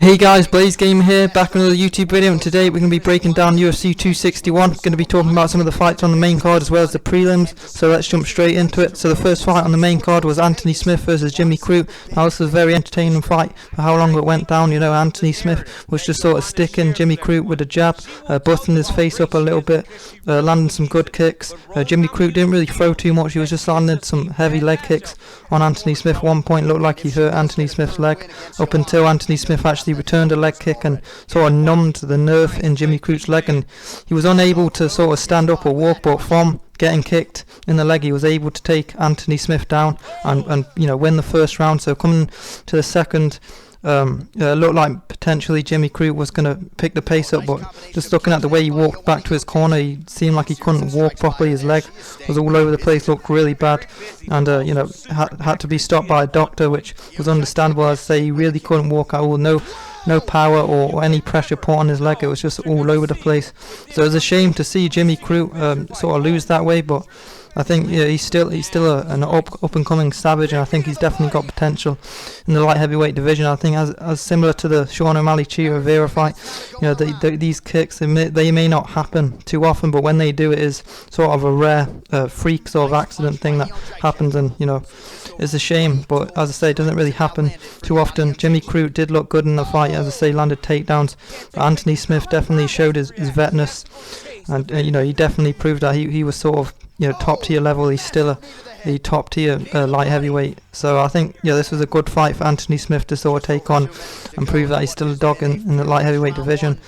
Hey guys, Blaze Gamer here, back with another YouTube video, and today we're going to be breaking down UFC 261. Going to be talking about some of the fights on the main card as well as the prelims, so let's jump straight into it. So the first fight on the main card was Anthony Smith versus Jimmy Crute. Now this was a very entertaining fight for how long it went down. You know, Anthony Smith was just sort of sticking Jimmy Crute with a jab, busting his face up a little bit, landing some good kicks. Jimmy Crute didn't really throw too much, he was just landing some heavy leg kicks on Anthony Smith. One point looked like he hurt Anthony Smith's leg, up until Anthony Smith actually returned a leg kick and sort of numbed the nerve in Jimmy Crute's leg, and he was unable to sort of stand up or walk, but from getting kicked in the leg he was able to take Anthony Smith down and you know, win the first round. So coming to the second, looked like potentially Jimmy Crute was going to pick the pace up, but just looking at the way he walked back to his corner, he seemed like he couldn't walk properly. His leg was all over the place, looked really bad, and you know, had to be stopped by a doctor, which was understandable. I'd say he really couldn't walk at all. No power or any pressure put on his leg. It was just all over the place. So it was a shame to see Jimmy Crute sort of lose that way, but I think he's still an up and coming savage, and I think he's definitely got potential in the light heavyweight division. I think as similar to the Sean O'Malley Oliveira fight, you know, these kicks they may not happen too often, but when they do, it is sort of a rare freak sort of accident thing that happens, and you know, it's a shame. But as I say, it doesn't really happen too often. Jimmy Crute did look good in the fight, as I say, landed takedowns. But Anthony Smith definitely showed his vetness, and you know, he definitely proved that he was sort of, you know, top tier level. He's still a top tier light heavyweight. So I think, yeah, this was a good fight for Anthony Smith to sort of take on and prove that he's still a dog in the light heavyweight division.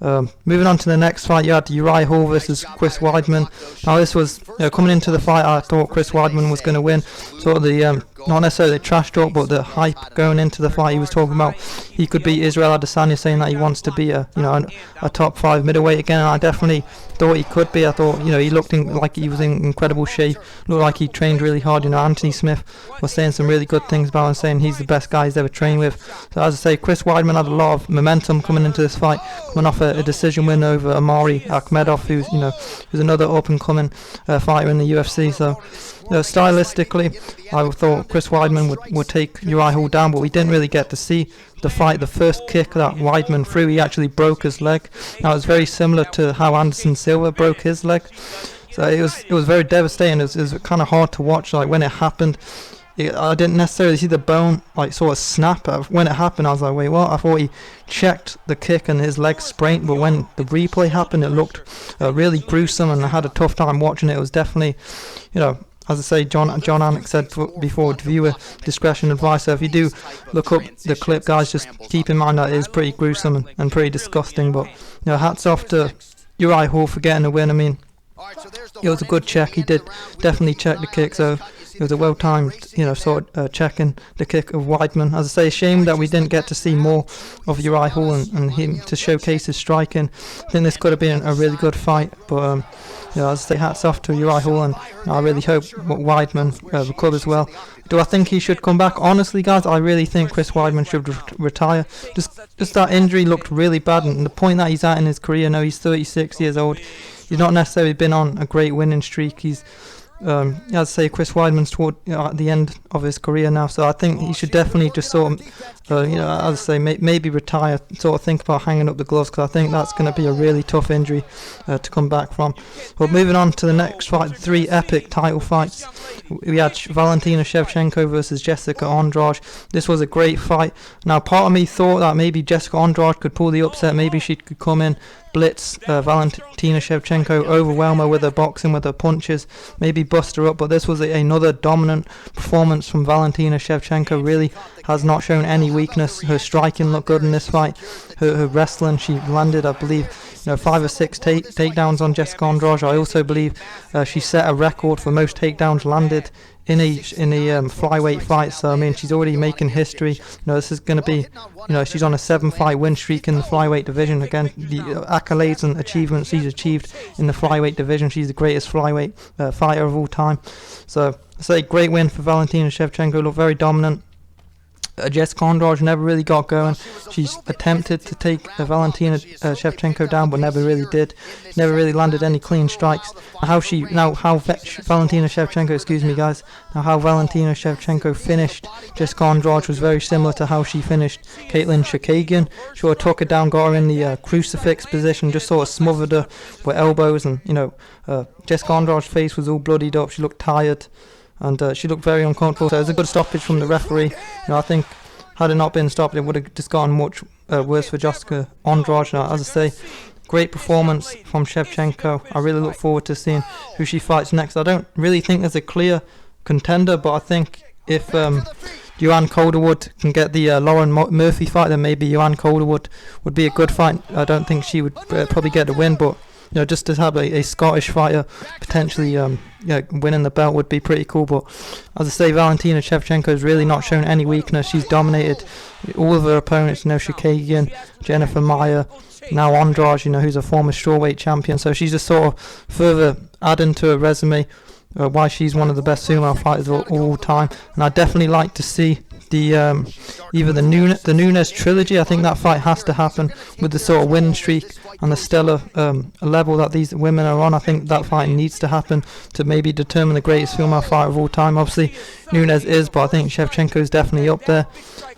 Moving on to the next fight, you had Uriah Hall versus Chris Weidman. Now this was, coming into the fight, I thought Chris Weidman was going to win. Sort of the not necessarily the trash talk, but the hype going into the fight. He was talking about he could beat Israel Adesanya, saying that he wants to be a top 5 middleweight again, and I definitely thought he could be. I thought, you know, he looked like he was in incredible shape, looked like he trained really hard. You know, Anthony Smith was saying some really good things about him, saying he's the best guy he's ever trained with. So as I say, Chris Weidman had a lot of momentum coming into this fight, coming off a decision win over Amari Akhmedov, who's another up and coming fighter in the UFC. So stylistically, I thought Chris Weidman would take Uriah Hall down, but we didn't really get to see the fight. The first kick that Weidman threw, he actually broke his leg. Now it was very similar to how Anderson Silva broke his leg. So it was very devastating. It was kind of hard to watch. Like when it happened, I didn't necessarily see the bone like sort of snap. When it happened, I was like, wait, what? I thought he checked the kick and his leg sprained, but when the replay happened, it looked really gruesome, and I had a tough time watching it. It was definitely, you know, as I say, John Anik said before, viewer discretion advice. So if you do look up the clip, guys, just keep in mind that it is pretty gruesome and pretty disgusting. But you know, hats off to Uriah Hall for getting the win. I mean, it was a good check. He did definitely check the kick, so it was a well-timed, you know, sort of checking the kick of Weidman. As I say, shame that we didn't get to see more of Uriah Hall and him to showcase his striking. I think this could have been a really good fight, but you know, as I say, hats off to Uriah Hall, and I really hope Weidman recovers well. Do I think he should come back? Honestly, guys, I really think Chris Weidman should retire. Just that injury looked really bad, and the point that he's at in his career now, he's 36 years old. He's not necessarily been on a great winning streak. He's as I say, Chris Weidman's toward at the end of his career now, so I think he should definitely just sort of, you know, as I say, maybe retire, sort of think about hanging up the gloves, because I think that's going to be a really tough injury to come back from. But moving on to the next fight, 3 epic title fights. We had Valentina Shevchenko versus Jessica Andraj. This was a great fight. Now, part of me thought that maybe Jessica Andraj could pull the upset, maybe she could come in, blitz Valentina Shevchenko, overwhelm her with her boxing, with her punches, maybe bust her up, but this was another dominant performance from Valentina Shevchenko. Really has not shown any weakness. Her striking looked good in this fight. Her wrestling, she landed, I believe, 5 or 6 takedowns on Jessica Andraj. I also believe she set a record for most takedowns landed in a flyweight fight. So I mean, she's already making history. This is going to be, she's on a 7-fight win streak in the flyweight division. Again, the accolades and achievements she's achieved in the flyweight division, she's the greatest flyweight fighter of all time. So I say great win for Valentina Shevchenko. Looked very dominant. Jessica Andraj never really got going. She's attempted to take Valentina Shevchenko down, but never really did. Never really landed any clean strikes. How Valentina Shevchenko finished Jessica Andraj was very similar to how she finished Caitlin Chookagian. She sort of took her down, got her in the crucifix position, just sort of smothered her with elbows, and Jessica Andraj's face was all bloodied up. She looked tired. And she looked very uncomfortable. So it was a good stoppage from the referee. I think had it not been stopped, it would have just gotten much worse for Jessica Andraj. As I say, great performance from Shevchenko. I really look forward to seeing who she fights next. I don't really think there's a clear contender, but I think if Joanne Calderwood can get the Lauren Murphy fight, then maybe Joanne Calderwood would be a good fight. I don't think she would probably get the win, but just to have a Scottish fighter potentially winning the belt would be pretty cool. But as I say, Valentina Shevchenko has really not shown any weakness. She's dominated all of her opponents. Chookagian, Jennifer Maia, now Andraj, who's a former strawweight champion. So she's just sort of further adding to her resume why she's one of the best female fighters of all time. And I'd definitely like to see the either the Nunes trilogy. I think that fight has to happen with the sort of win streak and the stellar level that these women are on. I think that fight needs to happen to maybe determine the greatest female fighter of all time. Obviously Nunes is, but I think Shevchenko is definitely up there.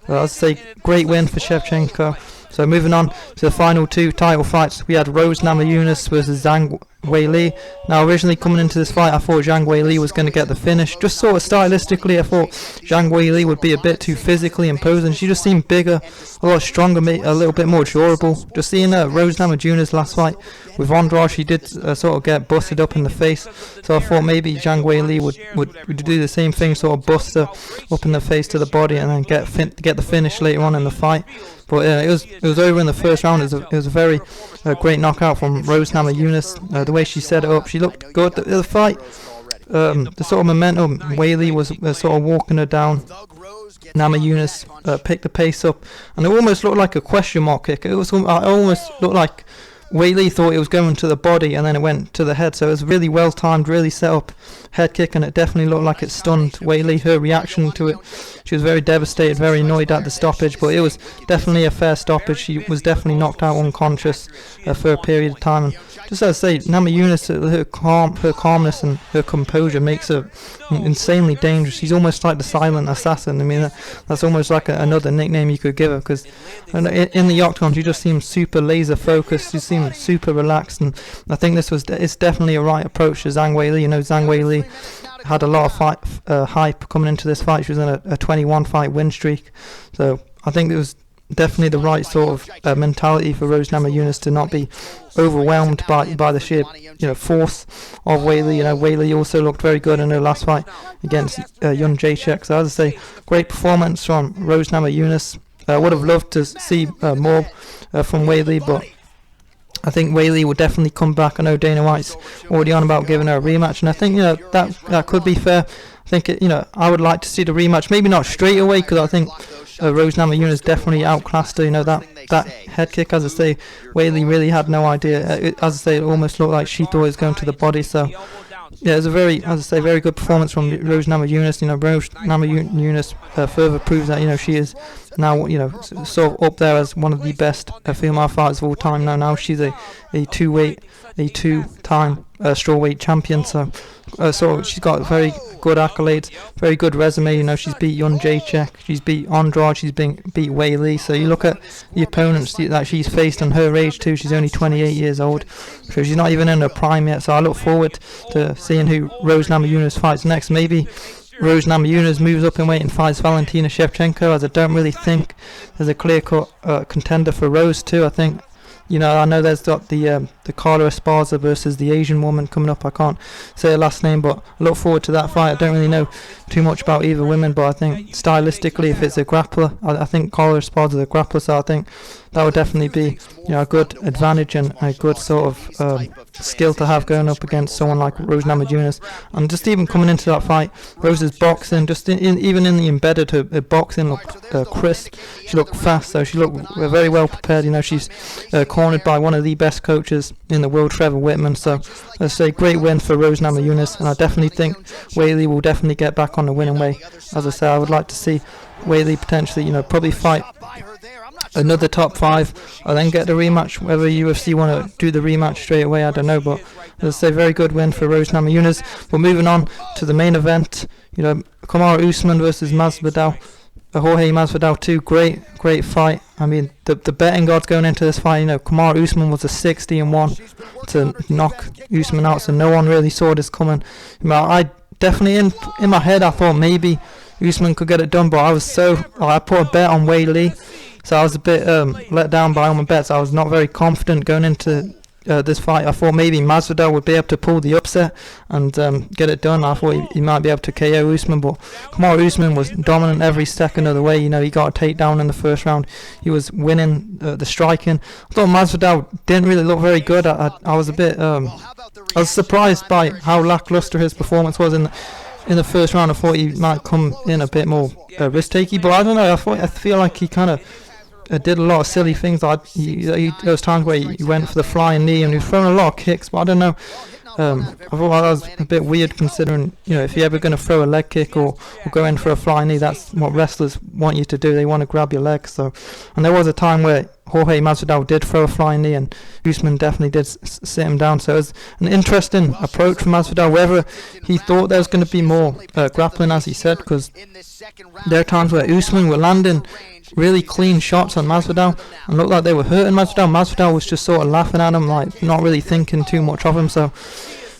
I'd say great win for Shevchenko. So moving on to the final two title fights, we had Rose Namajunas versus Zhang Weili. Now originally coming into this fight, I thought Zhang Weili was going to get the finish. Just sort of stylistically, I thought Zhang Weili would be a bit too physically imposing. She just seemed bigger, a lot stronger, a little bit more durable. Just seeing Rose Namajunas last fight with Andraj, she did sort of get busted up in the face. So I thought maybe Zhang Weili would do the same thing, sort of bust her up in the face to the body and then get the finish later on in the fight. But it was over in the first round. It was a very great knockout from Rose Namajunas. The way she set it up, she looked good. The fight, the sort of momentum, Weili was sort of walking her down. Namajunas picked the pace up, and it almost looked like a question mark kick. It almost looked like Weili thought it was going to the body and then it went to the head, so it was really well timed, really set up head kick, and it definitely looked like it stunned Weili. Her reaction to it, she was very devastated, very annoyed at the stoppage, but it was definitely a fair stoppage. She was definitely knocked out unconscious for a period of time. And just as I say, Namajunas, her calmness and her composure makes her insanely dangerous. She's almost like the silent assassin. I mean, that's almost like another nickname you could give her, because in the octagon she just seems super laser focused. She seems super relaxed, and I think it's definitely a right approach to Zhang Weili. Zhang Weili had a lot of hype coming into this fight. She was in a 21 fight win streak, so I think it was definitely the right sort of mentality for Rose Namajunas to not be overwhelmed by the sheer force of Weili. Weili also looked very good in her last fight against Jędrzejczyk. So as I say, great performance from Rose Namajunas. I would have loved to see more from Weili, but I think Weili will definitely come back. I know Dana White's already on about giving her a rematch, and I think that could be fair. I think I would like to see the rematch, maybe not straight away, because I think Rose Namajunas definitely outclassed her. That head kick, as I say, Weili really had no idea. As I say, it almost looked like she thought it was going to the body. So yeah, it was a very good performance from Rose Namajunas. Rose Namajunas further proves that she is now sort of up there as one of the best female fighters of all time. Now she's a two-time strawweight champion. So she's got very good accolades, very good resume. She's beat Jędrzejczyk, she's beat Andraj, she's beat Weili. So you look at the opponents that she's faced and her age too. She's only 28 years old, so she's not even in her prime yet. So I look forward to seeing who Rose Namajunas fights next. Maybe Rose Namajunas moves up in weight and fights Valentina Shevchenko, as I don't really think there's a clear-cut contender for Rose too. I think I know there's got the Carla Esparza versus the Asian woman coming up. I can't say her last name, but I look forward to that fight. I don't really know too much about either women, but I think stylistically, if it's a grappler, I think Carla Esparza is a grappler, so I think that would definitely be a good advantage and a good sort of skill to have going up against someone like Rose Namajunas. And just even coming into that fight, Rose's boxing, just even in the embedded, her boxing looked crisp. She looked fast, so she looked very well prepared. She's cornered by one of the best coaches in the world, Trevor Whitman. So let's say great win for Rose Namajunas, and I definitely think Weili will definitely get back on the winning way. As I say, I would like to see Weili potentially, probably fight another top 5, and then get the rematch. Whether UFC want to do the rematch straight away, I don't know, but let's say very good win for Rose Namajunas. We're moving on to the main event. Kamaru Usman versus Masvidal. Jorge Masvidal too, great fight. I mean, the betting odds going into this fight, Kamaru Usman was a 60-1 to knock Usman out, so no one really saw this coming. I definitely in my head I thought maybe Usman could get it done, but I put a bet on Weili, so I was a bit let down by all my bets. I was not very confident going into this fight. I thought maybe Masvidal would be able to pull the upset and get it done. I thought he might be able to KO Usman, but Kamaru Usman was dominant every second of the way. He got a takedown in the first round. He was winning the striking. I thought Masvidal didn't really look very good. I was a bit I was surprised by how lackluster his performance was in the first round. I thought he might come in a bit more risk-takey, but I don't know. I feel like he kind of did a lot of silly things. There was times where he went for the flying knee and he was throwing a lot of kicks, but I don't know. I thought that was a bit weird, considering if you're ever going to throw a leg kick or go in for a flying knee, that's what wrestlers want you to do. They want to grab your leg. And there was a time where Jorge Masvidal did throw a flying knee and Usman definitely did sit him down. So it was an interesting approach from Masvidal, whether he thought there was going to be more grappling, as he said, because there are times where Usman were landing really clean shots on Masvidal and looked like they were hurting Masvidal. Masvidal was just sort of laughing at him, like not really thinking too much of him. So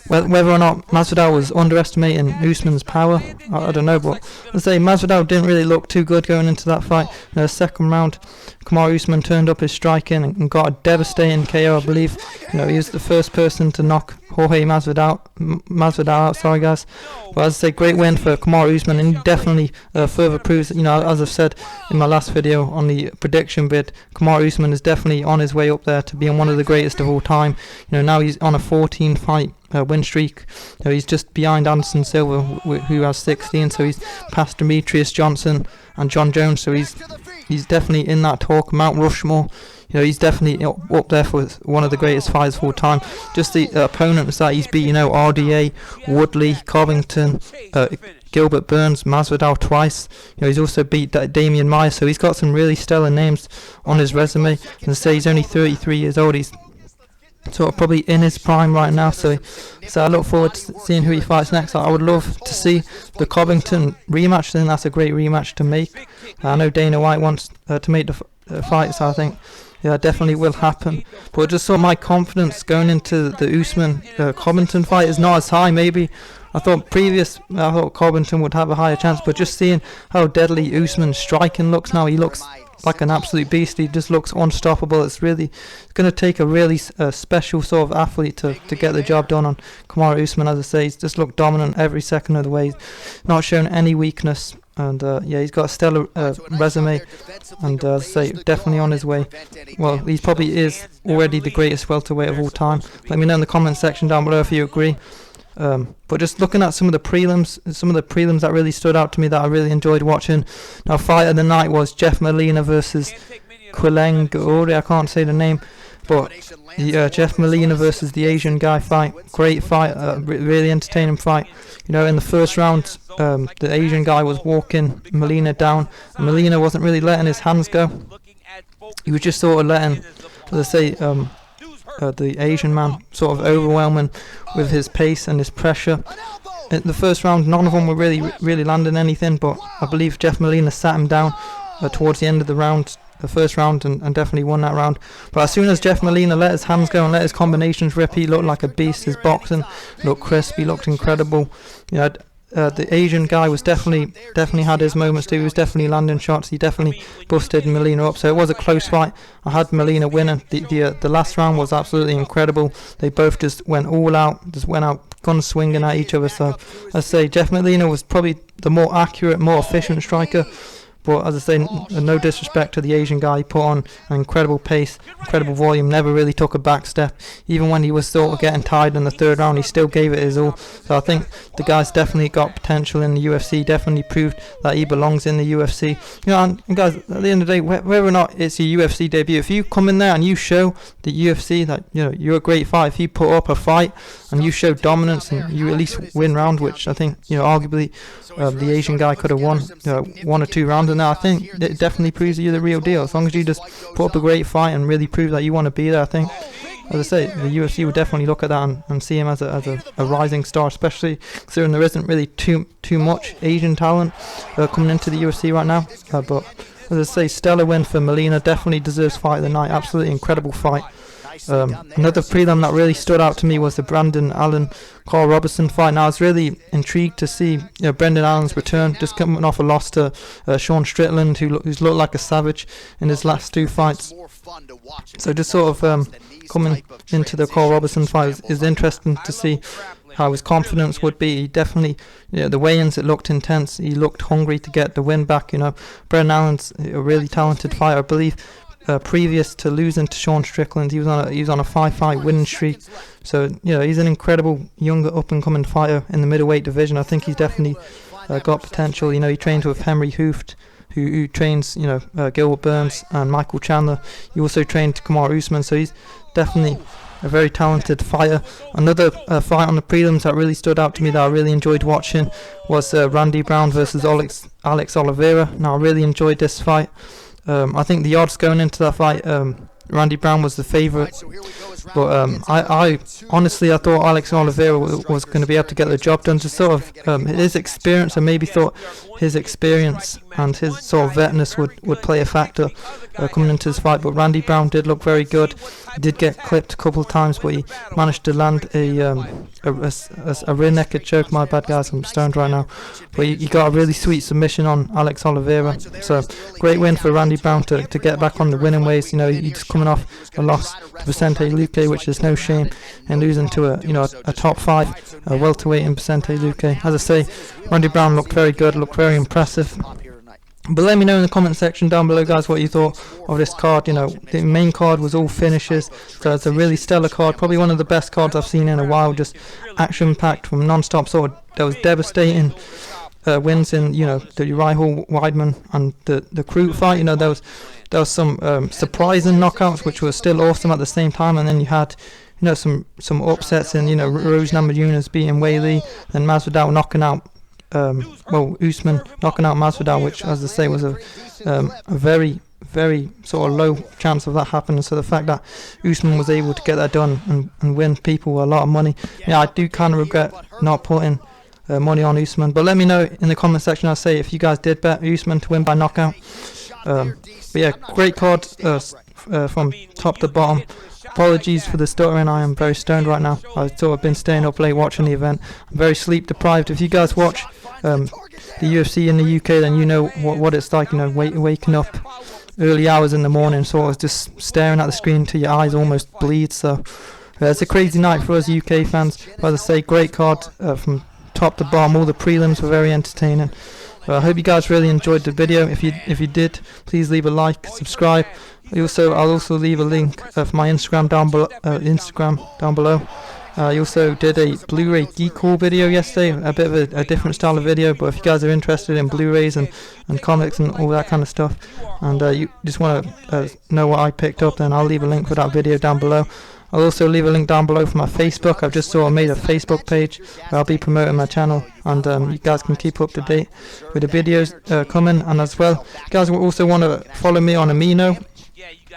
whether or not Masvidal was underestimating Usman's power, I don't know, but let's say Masvidal didn't really look too good going into that fight. In the second round, Kamaru Usman turned up his striking and got a devastating KO, I believe. He was the first person to knock Jorge Masvidal out, sorry guys. But as I say, great win for Kamaru Usman, and he definitely further proves, as I've said in my last video on the prediction bid, Kamaru Usman is definitely on his way up there to being one of the greatest of all time. Now he's on a 14 fight win streak. He's just behind Anderson Silva, who has 16, so he's past Demetrius Johnson and John Jones, so he's definitely in that talk. Mount Rushmore, he's definitely up there for one of the greatest fighters of all time. Just the opponents that he's beat, RDA, Woodley, Covington, Gilbert Burns, Masvidal twice. He's also beat Damian Maia, so he's got some really stellar names on his resume. And say he's only 33 years old. He's sort of probably in his prime right now, so I look forward to seeing who he fights next. I would love to see the Covington rematch. I think that's a great rematch to make. I know Dana White wants to make the fight, so I think it definitely will happen. But just sort of my confidence going into the Usman Covington fight is not as high. Maybe I thought Covington would have a higher chance, but just seeing how deadly Usman's striking looks now, he looks like an absolute beast. He just looks unstoppable. It's going to take a really special sort of athlete to get the job done on Kamaru Usman. As I say, he's just looked dominant every second of the way. He's not shown any weakness, and he's got a stellar resume, and as I say, definitely on his way. Well, he probably is already the greatest welterweight of all time. Let me know in the comment section down below if you agree. But just looking at some of the prelims that really stood out to me, that I really enjoyed watching. Now, fight of the night was Jeff Molina versus Quileng Gauri. I can't say the name, but Jeff Molina versus the Asian guy fight. Great fight, really entertaining fight. In the first round, the Asian guy was walking Molina down. Molina wasn't really letting his hands go. He was just sort of letting, as I say, the Asian man sort of overwhelming with his pace and his pressure. In the first round, none of them were really landing anything, but I believe Jeff Molina sat him down towards the end of the first round, and definitely won that round. But as soon as Jeff Molina let his hands go and let his combinations rip, he looked like a beast. His boxing looked crisp, he looked incredible. The Asian guy was definitely had his moments too. He was definitely landing shots. He definitely busted Molina up. So it was a close fight. I had Molina winning. The last round was absolutely incredible. They both just went all out, guns swinging at each other. So I say Jeff Molina was probably the more accurate, more efficient striker. But as I say, no disrespect to the Asian guy, he put on an incredible pace, incredible volume, never really took a back step. Even when he was sort of getting tired in the third round, he still gave it his all. So I think the guy's definitely got potential in the UFC, definitely proved that he belongs in the UFC. You know, and guys, at the end of the day, whether or not it's your UFC debut, if you come in there and you show the UFC that, you know, you're a great fighter, if you put up a fight and you show dominance and you at least win round, which I think, you know, arguably the Asian guy could have won 1 or 2 rounds, and I think it definitely proves that you're the real deal. As long as you just put up a great fight and really prove that you want to be there, I think, as I say, the UFC will definitely look at that and see him as a rising star, especially considering there isn't really too much Asian talent coming into the UFC right now. But as I say, stellar win for Molina, definitely deserves fight of the night, absolutely incredible fight. Another prelim that really stood out to me was the Brandon Allen Carl Robertson fight. Now I was really intrigued to see Brendan Allen's return, just coming off a loss to Sean Strickland, who's looked like a savage in his last 2 fights. So just sort of coming into the Carl Robertson fight is interesting to see how his confidence would be. He definitely, the weigh-ins, it looked intense. He looked hungry to get the win back. Brendan Allen's a really talented fighter, I believe. Previous to losing to Sean Strickland, he was on a 5-fight winning streak. So he's an incredible younger up-and-coming fighter in the middleweight division. I think he's definitely got potential. He trained with Henry Hooft, who trains Gilbert Burns and Michael Chandler. He also trained Kamaru Usman, so he's definitely a very talented fighter. Another fight on the prelims that really stood out to me that I really enjoyed watching was Randy Brown versus Alex Oliveira. Now I really enjoyed this fight. I think the odds going into that fight, Randy Brown was the favourite, but I honestly thought Alex Oliveira was going to be able to get the job done. Just sort of his experience, I maybe thought his experience and his sort of vetness would play a factor coming into this fight, but Randy Brown did look very good. He did get clipped a couple of times, but he managed to land a rear naked choke. My bad, guys, I'm stoned right now. But he got a really sweet submission on Alex Oliveira. So great win for Randy Brown to get back on the winning ways. He's coming off a loss to Vicente Luque, which is no shame, and losing to a top 5 welterweight in Vicente Luque. As I say, Randy Brown looked very good, looked very impressive. But let me know in the comment section down below, guys, what you thought of this card. The main card was all finishes, so it's a really stellar card, probably one of the best cards I've seen in a while. Just action-packed from non-stop. There was devastating wins in the Uriah Weidman and the Crute fight. There was some surprising knockouts, which were still awesome at the same time, and then you had some upsets in Rose Namajunas beating Weili, and Masvidal knocking out Usman knocking out Masvidal, which, as I say, was a very, very sort of low chance of that happening. So the fact that Usman was able to get that done and win people a lot of money, I do kind of regret not putting money on Usman. But let me know in the comment section, I'll say, if you guys did bet Usman to win by knockout. But yeah, great card from top to bottom. Apologies for the stuttering, I am very stoned right now. I've sort of been staying up late watching the event. I'm very sleep deprived. If you guys watch the UFC in the UK, then you know what it's like, waking up early hours in the morning, sort of just staring at the screen till your eyes almost bleed. So it's a crazy night for us UK fans. But as I say, great card from top to bottom. All the prelims were very entertaining. I hope you guys really enjoyed the video. If you did, please leave a like, subscribe. I'll also leave a link for my Instagram down below. I also did a Blu-ray geek haul video yesterday, a bit of a different style of video, but if you guys are interested in Blu-rays and comics and all that kind of stuff, and you just want to know what I picked up, then I'll leave a link for that video down below. I'll also leave a link down below for my Facebook. I've just sort of made a Facebook page where I'll be promoting my channel, and you guys can keep up to date with the videos coming. And as well, you guys will also want to follow me on Amino.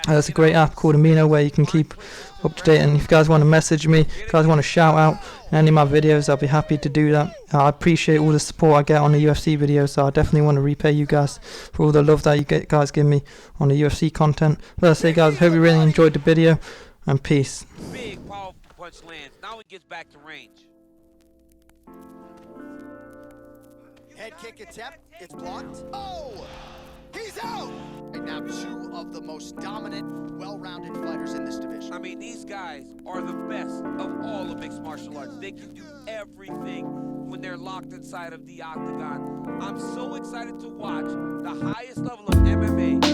There's a great app called Amino where you can keep up to date, and if you guys want to message me, if you guys want to shout out in any of my videos, I'll be happy to do that. I appreciate all the support I get on the UFC videos, so I definitely want to repay you guys for all the love that you guys give me on the UFC content. But I say, guys, I hope you really enjoyed the video, and peace. Big powerful punch lands. Now he gets back to range. Head kick attempt. It's blocked. Oh! He's out! And now 2 of the most dominant, well-rounded fighters in this division. I mean, these guys are the best of all of mixed martial arts. They can do everything when they're locked inside of the octagon. I'm so excited to watch the highest level of MMA